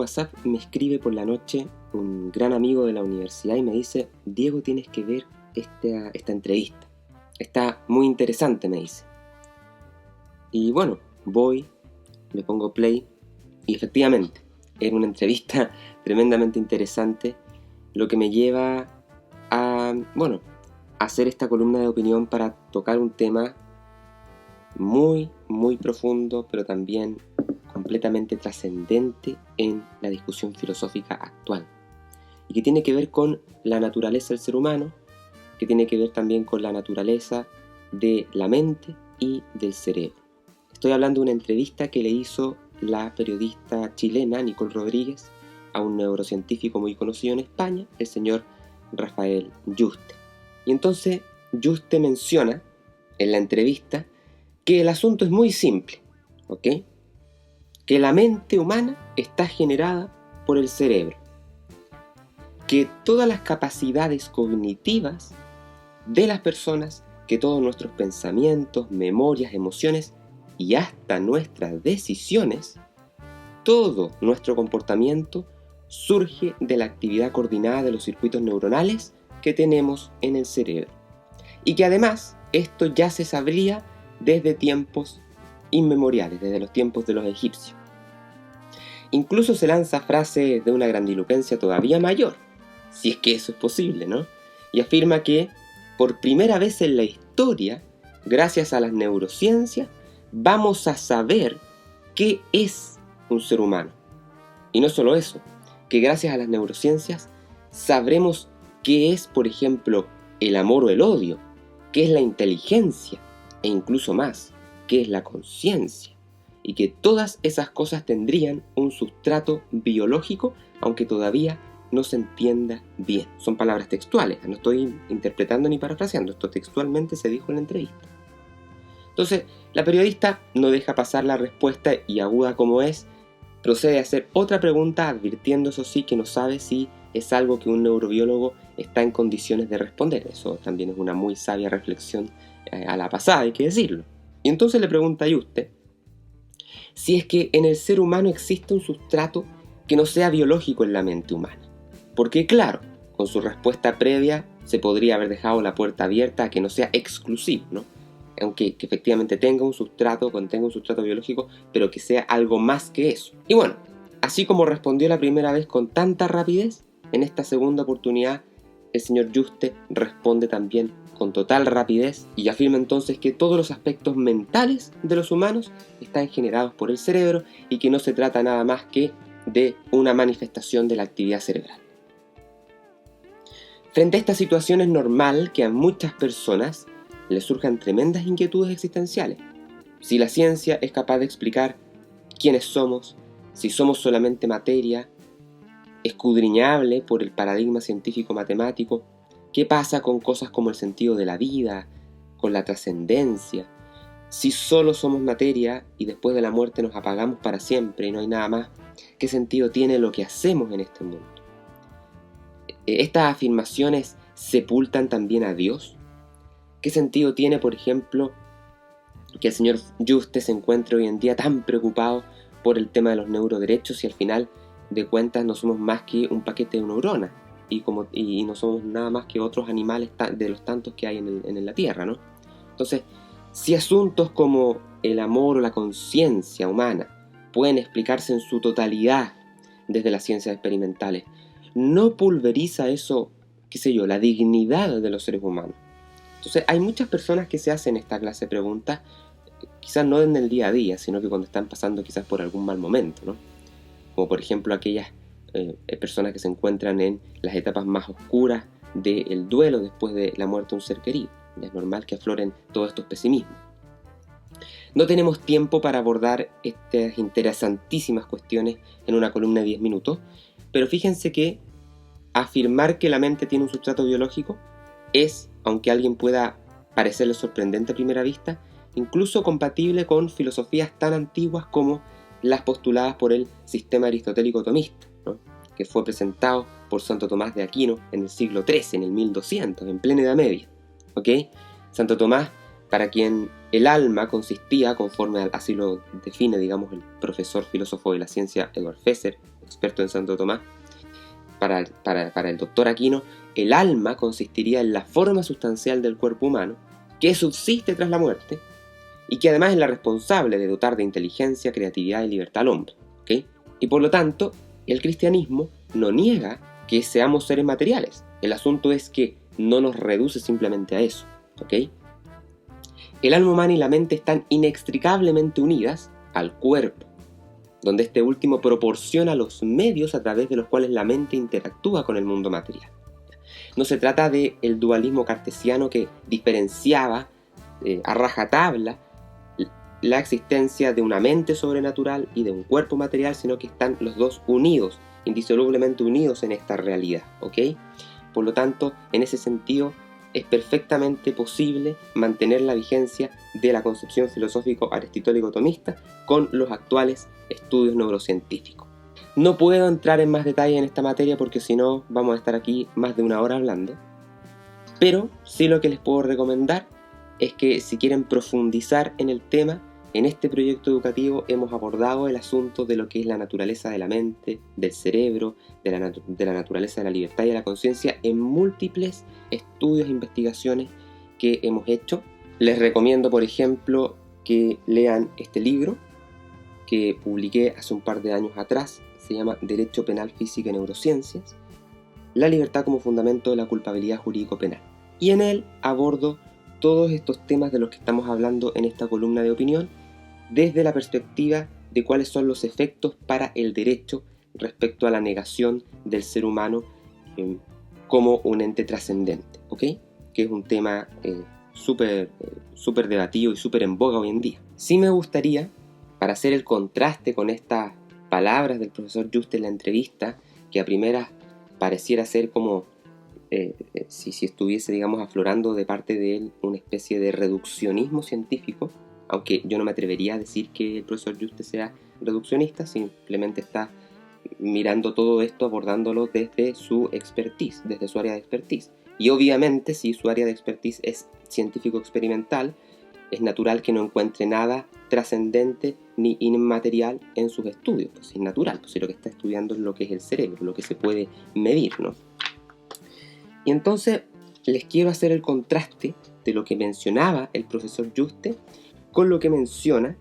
WhatsApp me escribe por la noche un gran amigo de la universidad y me dice: Diego, tienes que ver esta entrevista. Está muy interesante, me dice. Y bueno, voy, le pongo play y efectivamente era una entrevista tremendamente interesante, lo que me lleva a hacer esta columna de opinión para tocar un tema muy, muy profundo, pero también completamente trascendente en la discusión filosófica actual, y que tiene que ver con la naturaleza del ser humano, que tiene que ver también con la naturaleza de la mente y del cerebro. Estoy hablando de una entrevista que le hizo la periodista chilena Nicole Rodríguez a un neurocientífico muy conocido en España, el señor Rafael Yuste. Y entonces Yuste menciona en la entrevista que el asunto es muy simple, ¿ok? Que la mente humana está generada por el cerebro, que todas las capacidades cognitivas de las personas, que todos nuestros pensamientos, memorias, emociones y hasta nuestras decisiones, todo nuestro comportamiento surge de la actividad coordinada de los circuitos neuronales que tenemos en el cerebro, y que además esto ya se sabría desde tiempos inmemoriales, desde los tiempos de los egipcios. Incluso se lanza frases de una grandilocuencia todavía mayor, si es que eso es posible, ¿no? Y afirma que por primera vez en la historia, gracias a las neurociencias, vamos a saber qué es un ser humano. Y no solo eso, que gracias a las neurociencias sabremos qué es, por ejemplo, el amor o el odio, qué es la inteligencia, e incluso más, qué es la conciencia, y que todas esas cosas tendrían un sustrato biológico, aunque todavía no se entienda bien. Son palabras textuales, no estoy interpretando ni parafraseando, esto textualmente se dijo en la entrevista. Entonces, la periodista no deja pasar la respuesta y, aguda como es, procede a hacer otra pregunta, advirtiendo, eso sí, que no sabe si es algo que un neurobiólogo está en condiciones de responder. Eso también es una muy sabia reflexión a la pasada, hay que decirlo. Y entonces le pregunta a Yuste si es que en el ser humano existe un sustrato que no sea biológico en la mente humana. Porque claro, con su respuesta previa se podría haber dejado la puerta abierta a que no sea exclusivo, ¿no? Aunque que efectivamente contenga un sustrato biológico, pero que sea algo más que eso. Y bueno, así como respondió la primera vez con tanta rapidez, en esta segunda oportunidad el señor Yuste responde también con total rapidez y afirma entonces que todos los aspectos mentales de los humanos están generados por el cerebro y que no se trata nada más que de una manifestación de la actividad cerebral. Frente a esta situación es normal que a muchas personas les surjan tremendas inquietudes existenciales. Si la ciencia es capaz de explicar quiénes somos, si somos solamente materia, escudriñable por el paradigma científico-matemático, ¿qué pasa con cosas como el sentido de la vida, con la trascendencia? Si solo somos materia y después de la muerte nos apagamos para siempre y no hay nada más, ¿qué sentido tiene lo que hacemos en este mundo? ¿Estas afirmaciones sepultan también a Dios? ¿Qué sentido tiene, por ejemplo, que el señor Yuste se encuentre hoy en día tan preocupado por el tema de los neuroderechos si al final de cuentas no somos más que un paquete de neuronas y no somos nada más que otros animales de los tantos que hay en la Tierra, ¿no? Entonces, si asuntos como el amor o la conciencia humana pueden explicarse en su totalidad desde las ciencias experimentales, ¿no pulveriza eso, qué sé yo, la dignidad de los seres humanos? Entonces hay muchas personas que se hacen esta clase de preguntas, quizás no en el día a día, sino que cuando están pasando quizás por algún mal momento, ¿no? Como por ejemplo aquellas personas que se encuentran en las etapas más oscuras del duelo después de la muerte de un ser querido. Y es normal que afloren todos estos pesimismos. No tenemos tiempo para abordar estas interesantísimas cuestiones en una columna de 10 minutos, pero fíjense que afirmar que la mente tiene un sustrato biológico es, aunque a alguien pueda parecerle sorprendente a primera vista, incluso compatible con filosofías tan antiguas como las postuladas por el sistema aristotélico tomista, ¿no? Que fue presentado por Santo Tomás de Aquino en el siglo XIII, en el 1200, en plena Edad Media. ¿Okay? Santo Tomás, para quien El alma consistía, conforme así lo define, digamos, el profesor filósofo de la ciencia Edward Fesser, experto en Santo Tomás, para el doctor Aquino, el alma consistiría en la forma sustancial del cuerpo humano que subsiste tras la muerte y que además es la responsable de dotar de inteligencia, creatividad y libertad al hombre, ¿okay? Y por lo tanto, el cristianismo no niega que seamos seres materiales. El asunto es que no nos reduce simplemente a eso, ¿okay? El alma humana y la mente están inextricablemente unidas al cuerpo, donde este último proporciona los medios a través de los cuales la mente interactúa con el mundo material. No se trata del dualismo cartesiano que diferenciaba a rajatabla la existencia de una mente sobrenatural y de un cuerpo material, sino que están los dos unidos, indisolublemente unidos en esta realidad, ¿ok? Por lo tanto, en ese sentido, es perfectamente posible mantener la vigencia de la concepción filosófico-aristotélico-tomista con los actuales estudios neurocientíficos. No puedo entrar en más detalle en esta materia porque si no vamos a estar aquí más de una hora hablando, pero sí lo que les puedo recomendar es que si quieren profundizar en el tema, en este proyecto educativo hemos abordado el asunto de lo que es la naturaleza de la mente, del cerebro, de la naturaleza de la libertad y de la conciencia en múltiples estudios e investigaciones que hemos hecho. Les recomiendo, por ejemplo, que lean este libro que publiqué hace un par de años atrás. Se llama Derecho Penal, Física y Neurociencias, la libertad como fundamento de la culpabilidad jurídico-penal. Y en él abordo todos estos temas de los que estamos hablando en esta columna de opinión, desde la perspectiva de cuáles son los efectos para el derecho respecto a la negación del ser humano como un ente trascendente, ¿ok? Que es un tema súper debatido y súper en boga hoy en día. Sí me gustaría, para hacer el contraste con estas palabras del profesor Juste en la entrevista, que a primeras pareciera ser como si estuviese, digamos, aflorando de parte de él una especie de reduccionismo científico, aunque yo no me atrevería a decir que el profesor Juste sea reduccionista, simplemente está mirando todo esto, abordándolo desde su expertise, desde su área de expertise. Y obviamente, si su área de expertise es científico experimental, es natural que no encuentre nada trascendente ni inmaterial en sus estudios. Pues es natural, pues si lo que está estudiando es lo que es el cerebro, lo que se puede medir, ¿no? Y entonces les quiero hacer el contraste de lo que mencionaba el profesor Juste con lo que menciona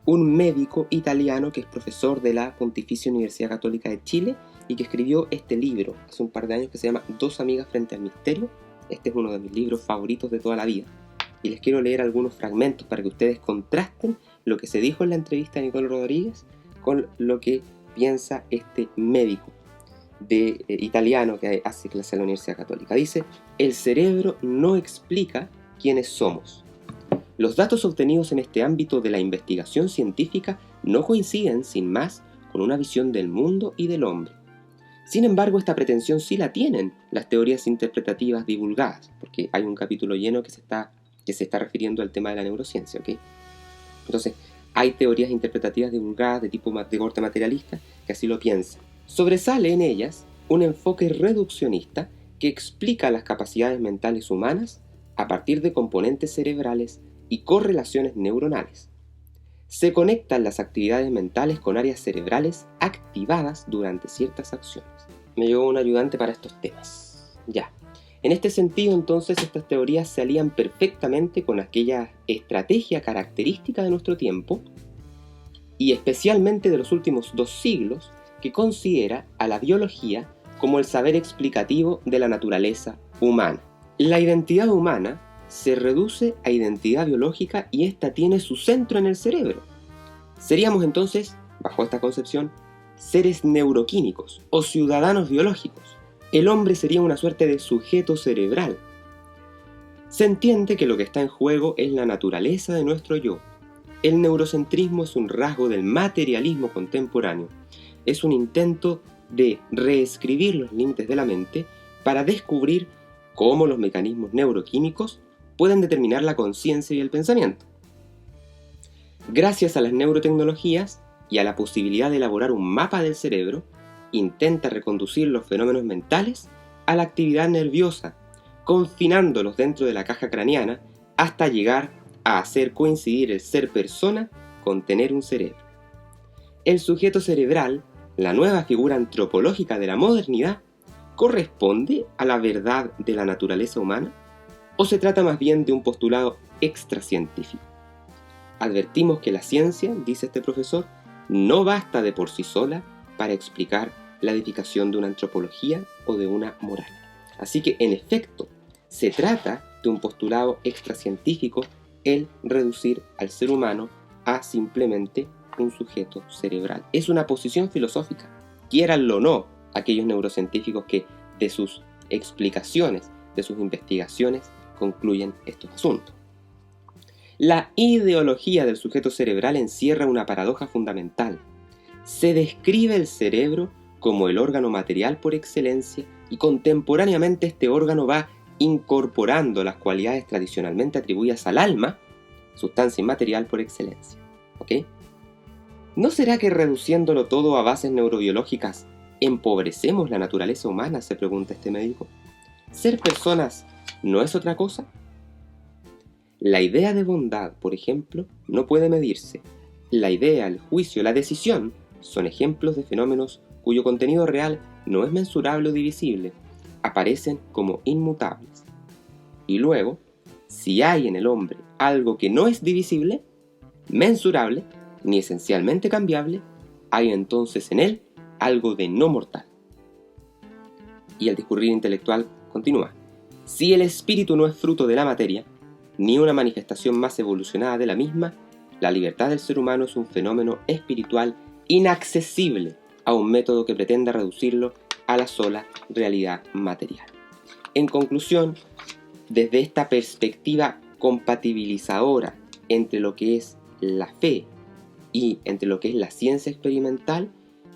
un médico italiano que es profesor de la Pontificia Universidad Católica de Chile y que escribió este libro hace un par de años que se llama Dos amigas frente al misterio. Este es uno de mis libros favoritos de toda la vida. Y les quiero leer algunos fragmentos para que ustedes contrasten lo que se dijo en la entrevista de Nicole Rodríguez con lo que piensa este médico italiano que hace clase en la Universidad Católica. Dice: el cerebro no explica quiénes somos. Los datos obtenidos en este ámbito de la investigación científica no coinciden, sin más, con una visión del mundo y del hombre. Sin embargo, esta pretensión sí la tienen las teorías interpretativas divulgadas, porque hay un capítulo lleno que se está refiriendo al tema de la neurociencia, ¿ok? Entonces, hay teorías interpretativas divulgadas de corte materialista que así lo piensan. Sobresale en ellas un enfoque reduccionista que explica las capacidades mentales humanas a partir de componentes cerebrales y correlaciones neuronales. Se conectan las actividades mentales con áreas cerebrales activadas durante ciertas acciones. Me llegó un ayudante para estos temas. Ya. En este sentido, entonces, estas teorías se alían perfectamente con aquella estrategia característica de nuestro tiempo y especialmente de los últimos 2 siglos, que considera a la biología como el saber explicativo de la naturaleza humana. La identidad humana se reduce a identidad biológica y esta tiene su centro en el cerebro. Seríamos entonces, bajo esta concepción, seres neuroquímicos o ciudadanos biológicos. El hombre sería una suerte de sujeto cerebral. Se entiende que lo que está en juego es la naturaleza de nuestro yo. El neurocentrismo es un rasgo del materialismo contemporáneo. Es un intento de reescribir los límites de la mente para descubrir cómo los mecanismos neuroquímicos pueden determinar la conciencia y el pensamiento. Gracias a las neurotecnologías y a la posibilidad de elaborar un mapa del cerebro, intenta reconducir los fenómenos mentales a la actividad nerviosa, confinándolos dentro de la caja craneana hasta llegar a hacer coincidir el ser persona con tener un cerebro. El sujeto cerebral, la nueva figura antropológica de la modernidad, ¿corresponde a la verdad de la naturaleza humana? ¿O se trata más bien de un postulado extracientífico? Advertimos que la ciencia, dice este profesor, no basta de por sí sola para explicar la edificación de una antropología o de una moral. Así que, en efecto, se trata de un postulado extracientífico el reducir al ser humano a simplemente un sujeto cerebral. Es una posición filosófica, quiéranlo o no, aquellos neurocientíficos que de sus explicaciones, de sus investigaciones, concluyen estos asuntos. La ideología del sujeto cerebral encierra una paradoja fundamental. Se describe el cerebro como el órgano material por excelencia y contemporáneamente este órgano va incorporando las cualidades tradicionalmente atribuidas al alma, sustancia inmaterial por excelencia. ¿Ok? ¿No será que reduciéndolo todo a bases neurobiológicas empobrecemos la naturaleza humana?, se pregunta este médico. ¿Ser personas no es otra cosa? La idea de bondad, por ejemplo, no puede medirse. La idea, el juicio, la decisión son ejemplos de fenómenos cuyo contenido real no es mensurable o divisible, aparecen como inmutables. Y luego, si hay en el hombre algo que no es divisible, mensurable, ni esencialmente cambiable, hay entonces en él algo de no mortal. Y el discurrir intelectual continúa. Si el espíritu no es fruto de la materia, ni una manifestación más evolucionada de la misma, la libertad del ser humano es un fenómeno espiritual inaccesible a un método que pretenda reducirlo a la sola realidad material. En conclusión, desde esta perspectiva compatibilizadora entre lo que es la fe y entre lo que es la ciencia experimental,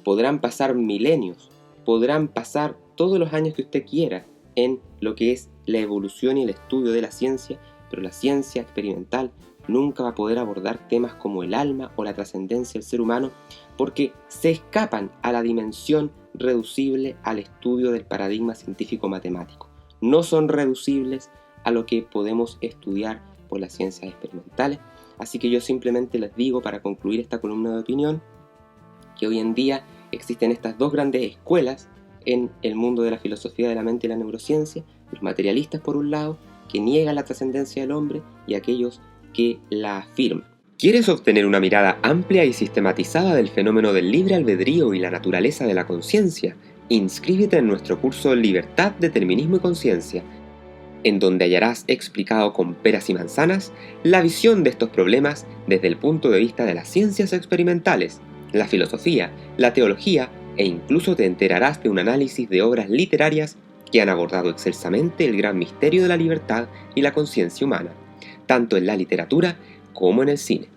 podrán pasar milenios, podrán pasar todos los años que usted quiera en lo que es la evolución y el estudio de la ciencia, pero la ciencia experimental nunca va a poder abordar temas como el alma o la trascendencia del ser humano porque se escapan a la dimensión reducible al estudio del paradigma científico-matemático. No son reducibles a lo que podemos estudiar por las ciencias experimentales. Así que yo simplemente les digo, para concluir esta columna de opinión, que hoy en día existen estas dos grandes escuelas en el mundo de la filosofía de la mente y la neurociencia: los materialistas por un lado, que niegan la trascendencia del hombre, y aquellos que la afirman. ¿Quieres obtener una mirada amplia y sistematizada del fenómeno del libre albedrío y la naturaleza de la conciencia? Inscríbete en nuestro curso Libertad, Determinismo y Conciencia, en donde hallarás explicado con peras y manzanas la visión de estos problemas desde el punto de vista de las ciencias experimentales, la filosofía, la teología, e incluso te enterarás de un análisis de obras literarias que han abordado excelsamente el gran misterio de la libertad y la conciencia humana, tanto en la literatura como en el cine.